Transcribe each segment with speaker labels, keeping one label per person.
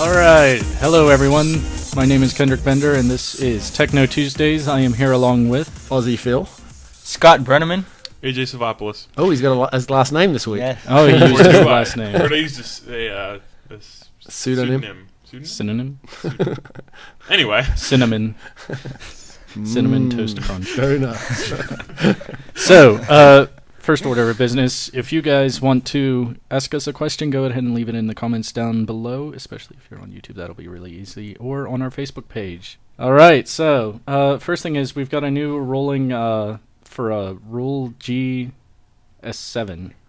Speaker 1: Alright, hello everyone. My name is Kendrick Bender and this is Teckno Tuesdays. I am here along with
Speaker 2: Aussie Phil.
Speaker 3: Scott Brenneman.
Speaker 4: AJ Savopoulos.
Speaker 2: Oh, he's got his last name this week.
Speaker 3: Yes.
Speaker 1: Oh, he used his last name.
Speaker 4: Or they used a
Speaker 2: Pseudonym.
Speaker 1: Synonym?
Speaker 4: Anyway.
Speaker 1: Cinnamon Toast Crunch.
Speaker 2: Donuts.
Speaker 1: So, first order of business, if you guys want to ask us a question, go ahead and leave it in the comments down below, especially if you're on YouTube, that'll be really easy, or on our Facebook page. Alright, so, first thing is we've got a new rolling for a Rule GS7,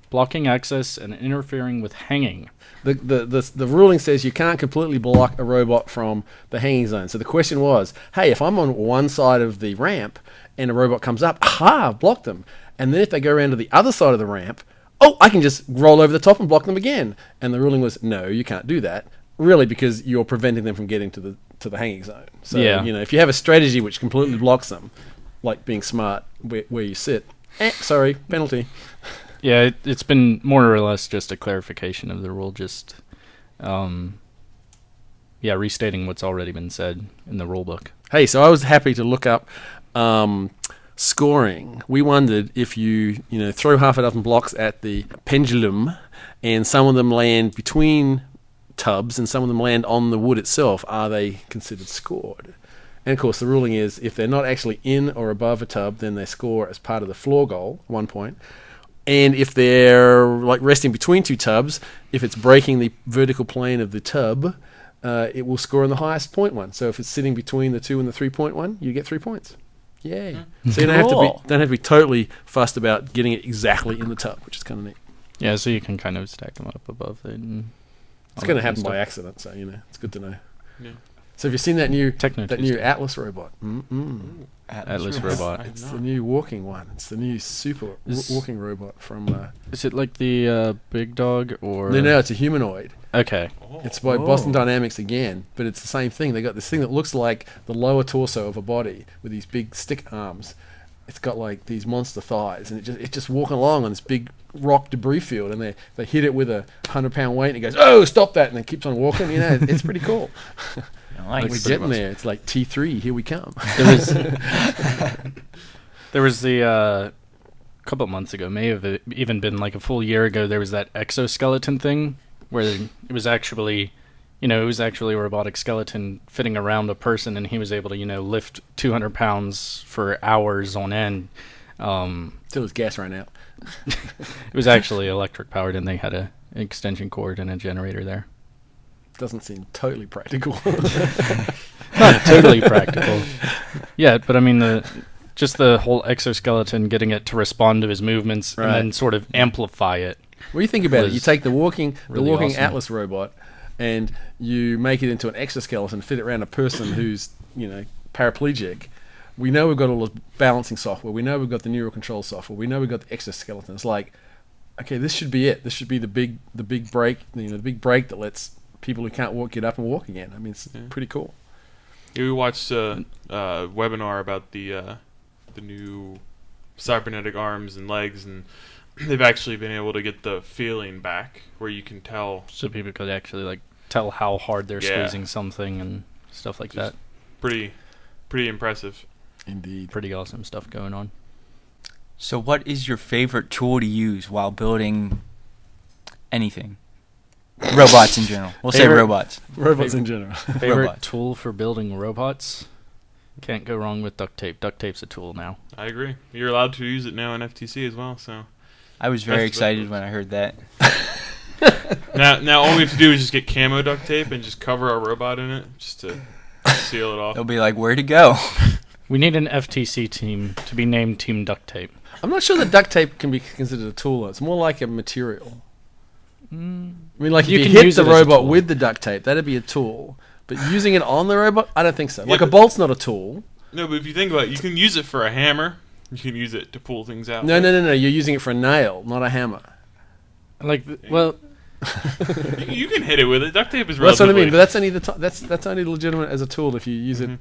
Speaker 1: blocking access and interfering with hanging.
Speaker 2: The ruling says you can't completely block a robot from the hanging zone. So the question was, hey, if I'm on one side of the ramp and a robot comes up, aha, I've blocked them. And then if they go around to the other side of the ramp, oh, I can just roll over the top and block them again. And the ruling was, no, you can't do that. Really, because you're preventing them from getting to the hanging zone. So, if you have a strategy which completely blocks them, like being smart where you sit, sorry, penalty.
Speaker 1: Yeah, it's been more or less just a clarification of the rule, just restating what's already been said in the rule book.
Speaker 2: Hey, so I was happy to look up scoring. We wondered if you throw half a dozen blocks at the pendulum and some of them land between tubs and some of them land on the wood itself, are they considered scored? And of course the ruling is if they're not actually in or above a tub, then they score as part of the floor goal, 1 point. And if they're like resting between two tubs, if it's breaking the vertical plane of the tub, it will score on the highest point one. So if it's sitting between the 2 and the 3-point one, you get 3 points. Yay! So you don't have to be totally fussed about getting it exactly in the tub, which is kind of neat.
Speaker 1: Yeah, so you can kind of stack them up above it. And
Speaker 2: it's going to happen by accident, so it's good to know.
Speaker 4: Yeah.
Speaker 2: So have you seen that new
Speaker 1: Tuesday.
Speaker 2: Atlas robot?
Speaker 1: Atlas robot.
Speaker 2: It's the new walking one. It's the new super walking robot from...
Speaker 1: Is it like the big dog or...
Speaker 2: No, it's a humanoid.
Speaker 1: Okay.
Speaker 2: It's by Boston Dynamics again, but it's the same thing. They got this thing that looks like the lower torso of a body with these big stick arms. It's got like these monster thighs, and it's just walking along on this big rock debris field, and they hit it with a 100-pound weight, and it goes, "Oh, stop that!" and it keeps on walking. It's pretty cool. We're getting there. It's like T3. Here we come.
Speaker 1: There was the couple of months ago, may have even been like a full year ago. There was that exoskeleton thing where it was actually, a robotic skeleton fitting around a person, and he was able to, lift 200 pounds for hours on end.
Speaker 2: Till his gas ran out.
Speaker 1: It was actually electric powered, and they had an extension cord and a generator there.
Speaker 2: Doesn't seem totally practical.
Speaker 1: Not totally practical. Yeah, but I mean the whole exoskeleton, getting it to respond to his movements and then sort of amplify it.
Speaker 2: Well, you think about it. You take the walking
Speaker 1: awesome.
Speaker 2: Atlas robot, and you make it into an exoskeleton, fit it around a person who's paraplegic. We know we've got all the balancing software. We know we've got the neural control software. We know we've got the exoskeleton. It's like, okay, this should be it. This should be the big break. The big break that lets people who can't walk get up and walk again. I mean, it's pretty cool.
Speaker 4: Yeah, we watched a webinar about the new cybernetic arms and legs, and they've actually been able to get the feeling back where you can tell.
Speaker 1: So people could actually tell how hard they're squeezing something and stuff like that.
Speaker 4: Pretty impressive.
Speaker 2: Indeed.
Speaker 1: Pretty awesome stuff going on.
Speaker 3: So what is your favorite tool to use while building anything? Robots in general. We'll say robots.
Speaker 2: Robots in general.
Speaker 1: Favorite tool for building robots? Can't go wrong with duct tape. Duct tape's a tool now.
Speaker 4: I agree. You're allowed to use it now in FTC as well, so...
Speaker 3: I was very excited when I heard that.
Speaker 4: Now all we have to do is just get camo duct tape and just cover our robot in it, just to seal it off.
Speaker 3: They'll be like, where'd it go?
Speaker 1: We need an FTC team to be named Team Duct Tape.
Speaker 2: I'm not sure that duct tape can be considered a tool, though. It's more like a material. I mean, like if you hit the robot with the duct tape, that'd be a tool. But using it on the robot, I don't think so. Like a bolt's not a tool.
Speaker 4: No, but if you think about it, you can use it for a hammer. You can use it to pull things out.
Speaker 2: No. You're using it for a nail, not a hammer.
Speaker 1: You
Speaker 4: can hit it with it. Duct tape is
Speaker 2: that's what I mean. But that's only legitimate as a tool if you use it.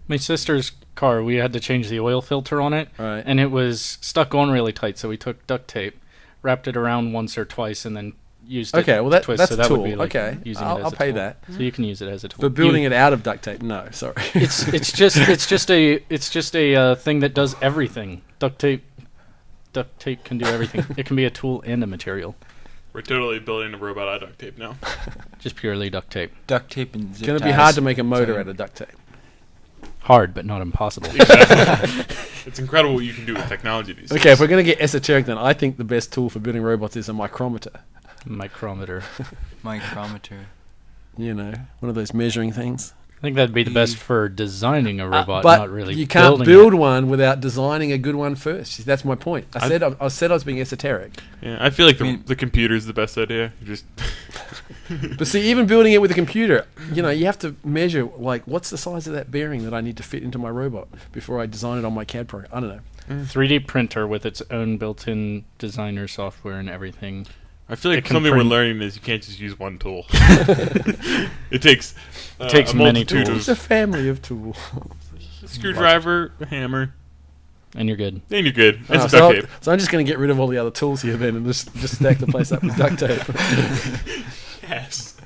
Speaker 1: My sister's car, we had to change the oil filter on it,
Speaker 2: right.
Speaker 1: And it was stuck on really tight. So we took duct tape, wrapped it around once or twice, and then used it.
Speaker 2: Okay, well
Speaker 1: to twist,
Speaker 2: that's
Speaker 1: so
Speaker 2: a
Speaker 1: that
Speaker 2: tool.
Speaker 1: would be like
Speaker 2: Okay,
Speaker 1: using it
Speaker 2: I'll
Speaker 1: as a
Speaker 2: pay
Speaker 1: tool.
Speaker 2: that.
Speaker 1: So you can use it as a tool.
Speaker 2: But building it out of duct tape, no, sorry.
Speaker 1: it's just a thing that does everything. Duct tape can do everything. It can be a tool and a material.
Speaker 4: We're totally building a robot out of duct tape now.
Speaker 1: Just purely duct tape.
Speaker 3: Duct tape and zip
Speaker 2: It's going to be
Speaker 3: ties.
Speaker 2: hard to make a motor
Speaker 3: So-
Speaker 2: out of duct tape.
Speaker 1: Hard, but not impossible.
Speaker 4: Exactly. It's incredible what you can do with technology these days.
Speaker 2: Okay, if we're going to get esoteric, then I think the best tool for building robots is a micrometer.
Speaker 1: Micrometer.
Speaker 3: Micrometer.
Speaker 2: You know, one of those measuring things.
Speaker 1: I think that'd be the best for designing a robot,
Speaker 2: but
Speaker 1: not really
Speaker 2: you can't
Speaker 1: building
Speaker 2: build
Speaker 1: it.
Speaker 2: one without designing a good one first. See, that's my point. I said I was being esoteric.
Speaker 4: Yeah, I feel like
Speaker 3: I mean-
Speaker 4: the computer's the best idea. You just
Speaker 2: But see, even building it with a computer, you know, you have to measure, like, what's the size of that bearing that I need to fit into my robot before I design it on my CAD program. I don't know.
Speaker 1: 3D printer with its own built-in designer software and everything.
Speaker 4: I feel
Speaker 1: It
Speaker 4: like
Speaker 1: can
Speaker 4: something we're
Speaker 1: print-
Speaker 4: learning is you can't just use one tool. It takes
Speaker 1: takes
Speaker 4: a
Speaker 1: many
Speaker 4: multitude
Speaker 1: tools.
Speaker 2: It's a family of tools.
Speaker 4: of screwdriver, a hammer,
Speaker 1: And you're good.
Speaker 4: then you're good. And some
Speaker 2: so,
Speaker 4: duct tape.
Speaker 2: so I'm just going to get rid of all the other tools here then and just stack the place up with duct tape.
Speaker 4: Yes.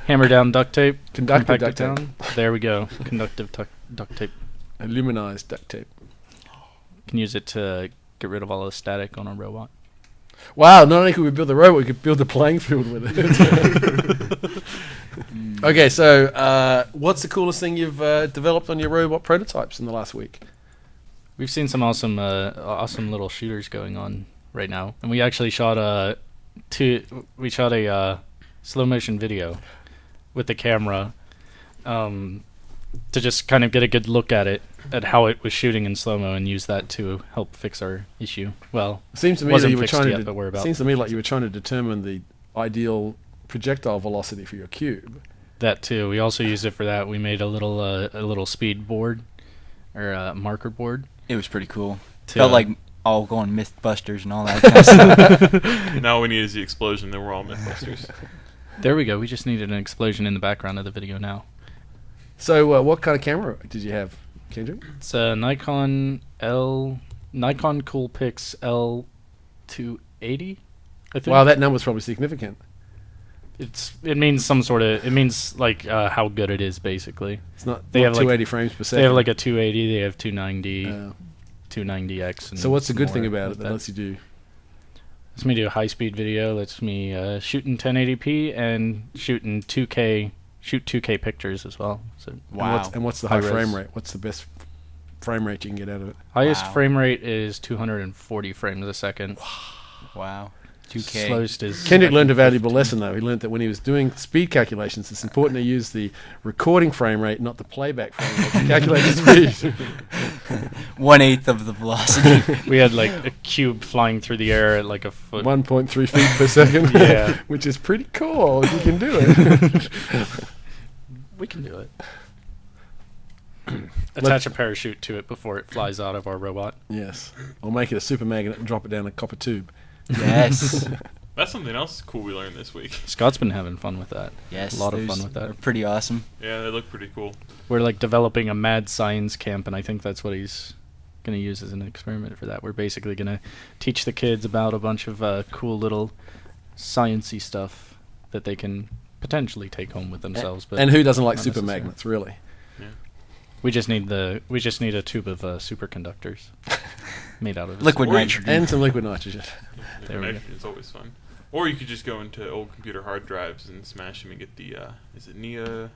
Speaker 1: Hammer down duct tape.
Speaker 2: Conductive
Speaker 1: compact
Speaker 2: duct
Speaker 1: it
Speaker 2: tape.
Speaker 1: down. There we go. Conductive duct tape.
Speaker 2: Aluminized duct tape.
Speaker 1: Can use it to get rid of all the static on a robot.
Speaker 2: Wow, not only could we build the robot, we could build the playing field with it. Okay, so what's the coolest thing you've developed on your robot prototypes in the last week?
Speaker 1: We've seen some awesome little shooters going on right now, and we actually shot a slow motion video with the camera to just kind of get a good look at how it was shooting in slow mo and use that to help fix our issue. Well,
Speaker 2: Seems to me that
Speaker 1: wasn't
Speaker 2: you were
Speaker 1: fixed
Speaker 2: trying
Speaker 1: yet,
Speaker 2: to.
Speaker 1: but we're about.
Speaker 2: Seems to me like you were trying to determine the ideal projectile velocity for your cube.
Speaker 1: That too. We also used it for that. We made a little speed board or a marker board.
Speaker 3: It was pretty cool.
Speaker 1: to-
Speaker 3: Felt like all going Mythbusters and all that kind of stuff.
Speaker 4: Now we need is the explosion. Then we're all Mythbusters.
Speaker 1: There we go. We just needed an explosion in the background of the video now.
Speaker 2: So, what kind of camera did you have, Kendrick?
Speaker 1: It's a Nikon Coolpix L280. I think.
Speaker 2: Wow, that number's probably significant.
Speaker 1: It means like how good it is basically.
Speaker 2: It's not,
Speaker 1: They
Speaker 2: not
Speaker 1: have, like-
Speaker 2: 280 frames per second.
Speaker 1: They have like a 280. They have 290,
Speaker 2: Uh,
Speaker 1: 290X. And
Speaker 2: so what's the good thing
Speaker 1: more
Speaker 2: about it
Speaker 1: like
Speaker 2: that lets you do?
Speaker 1: Lets me do a high-speed video. Lets me shoot in 1080p and shoot 2K pictures as well. So
Speaker 3: Wow.
Speaker 2: And what's the
Speaker 1: High
Speaker 2: high frame
Speaker 1: res.
Speaker 2: rate? What's the best frame rate you can get out of it?
Speaker 1: highest
Speaker 3: Wow.
Speaker 1: frame rate is 240 frames a second.
Speaker 3: Wow. 2K.
Speaker 1: Slowest is
Speaker 2: Kendrick learned a valuable lesson, though. He learned that when he was doing speed calculations, it's important to use the recording frame rate, not the playback frame rate, to calculate the speed.
Speaker 3: 1/8 of the velocity.
Speaker 1: We had like a cube flying through the air at like a foot.
Speaker 2: 1.3 feet per second.
Speaker 1: Yeah.
Speaker 2: Which is pretty cool if you can do it.
Speaker 1: We can do it. Attach a parachute to it before it flies out of our robot.
Speaker 2: Yes. Or make it a super magnet and drop it down a copper tube.
Speaker 3: Yes.
Speaker 4: That's something else cool we learned this week.
Speaker 1: Scott's been having fun with that.
Speaker 3: Yes.
Speaker 1: A lot of
Speaker 3: those
Speaker 1: fun with
Speaker 3: are
Speaker 1: that.
Speaker 3: Pretty awesome.
Speaker 4: Yeah, they look pretty cool.
Speaker 1: We're like developing a mad science camp, and I think that's what he's going to use as an experiment for that. We're basically going to teach the kids about a bunch of cool little sciencey stuff that they can potentially take home with themselves. But
Speaker 2: And who doesn't like
Speaker 1: not
Speaker 2: super
Speaker 1: necessarily.
Speaker 2: magnets, really?
Speaker 1: We just need a tube of superconductors made out of
Speaker 3: Liquid
Speaker 4: Or you-
Speaker 3: nitrogen.
Speaker 2: And some liquid nitrogen.
Speaker 1: There we go.
Speaker 4: It's always fun. Or you could just go into old computer hard drives and smash them and get the is it neodimium?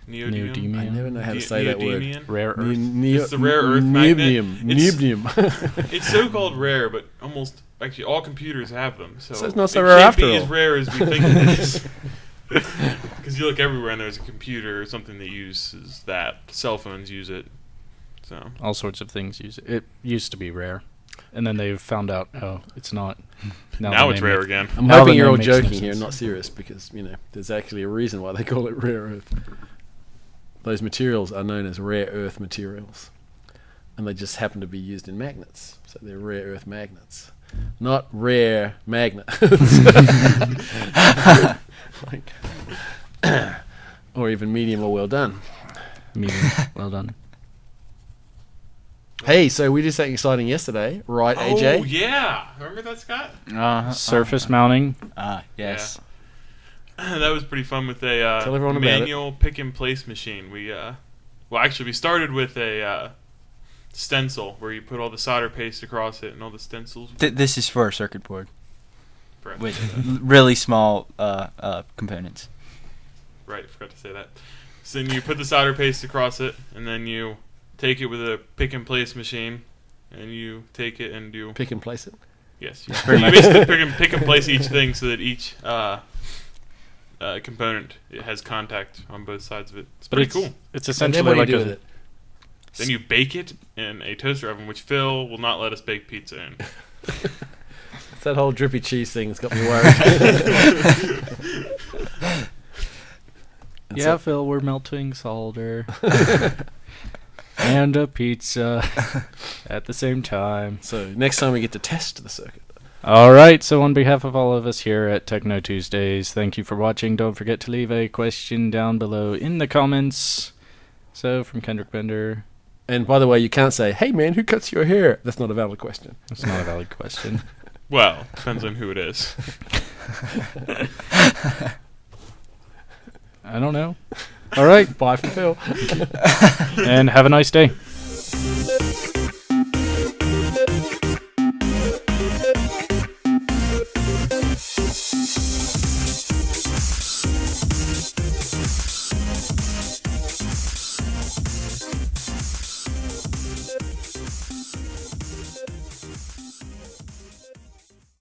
Speaker 1: Neodymium.
Speaker 2: I never know how to say that word.
Speaker 4: Neodymium?
Speaker 1: Rare earth.
Speaker 4: It's the rare earth magnet.
Speaker 2: Neodymium.
Speaker 4: It's so called rare, but almost actually all computers have them. So,
Speaker 2: So it's not so
Speaker 4: it
Speaker 2: rare
Speaker 4: can't
Speaker 2: after
Speaker 4: be
Speaker 2: all.
Speaker 4: as rare as we think it is. Because you look everywhere and there's a computer or something that uses that. Cell phones use it. So
Speaker 1: All sorts of things use it. It used to be rare, and then they've found out, oh, it's not.
Speaker 4: now
Speaker 1: the
Speaker 4: it's
Speaker 1: name
Speaker 4: rare
Speaker 1: makes-
Speaker 4: again.
Speaker 2: I'm
Speaker 1: Now
Speaker 2: hoping
Speaker 1: the
Speaker 2: you're
Speaker 1: name
Speaker 2: all
Speaker 1: makes no
Speaker 2: joking here,
Speaker 1: sense.
Speaker 2: not serious, because, there's actually a reason why they call it rare earth. Those materials are known as rare earth materials, and they just happen to be used in magnets, so they're rare earth magnets, not rare magnets. Like, or even medium or well done.
Speaker 1: Medium. Well done.
Speaker 2: Hey, so we did something exciting yesterday, right, AJ?
Speaker 4: Oh yeah, remember that, Scott?
Speaker 1: Surface mounting.
Speaker 3: Yes.
Speaker 4: That was pretty fun with
Speaker 2: Tell
Speaker 4: a
Speaker 2: everyone about it.
Speaker 4: manual pick and place machine. We we started with a stencil where you put all the solder paste across it and all the stencils.
Speaker 3: This is for a circuit board
Speaker 4: Correct.
Speaker 3: with really small components.
Speaker 4: Right, I forgot to say that. So then you put the solder paste across it, and then you take it with a pick and place machine, and you take it and do
Speaker 2: Pick and place it.
Speaker 4: yes. You basically pick and place each thing so that each component it has contact on both sids of it. It's pretty cool.
Speaker 1: It's
Speaker 2: And then
Speaker 1: essentially
Speaker 2: what do you
Speaker 1: like
Speaker 2: do with
Speaker 1: a
Speaker 2: it?
Speaker 4: Then you bake it in a toaster oven, which Phil will not let us bake pizza in.
Speaker 2: It's that whole drippy cheese thing that's got me worried.
Speaker 1: yeah, Phil, we're melting solder and a pizza at the same time.
Speaker 2: So next time we get to test the circuit.
Speaker 1: All right, so on behalf of all of us here at Teckno Tuesdays, thank you for watching. Don't forget to leave a question down below in the comments. So, from Kendrick Bender.
Speaker 2: And by the way, you can't say, "Hey man, who cuts your hair?" That's not a valid question.
Speaker 1: That's not a valid question.
Speaker 4: Well, depends on who it is.
Speaker 1: I don't know. All right,
Speaker 2: Bye from Phil.
Speaker 1: and have a nice day.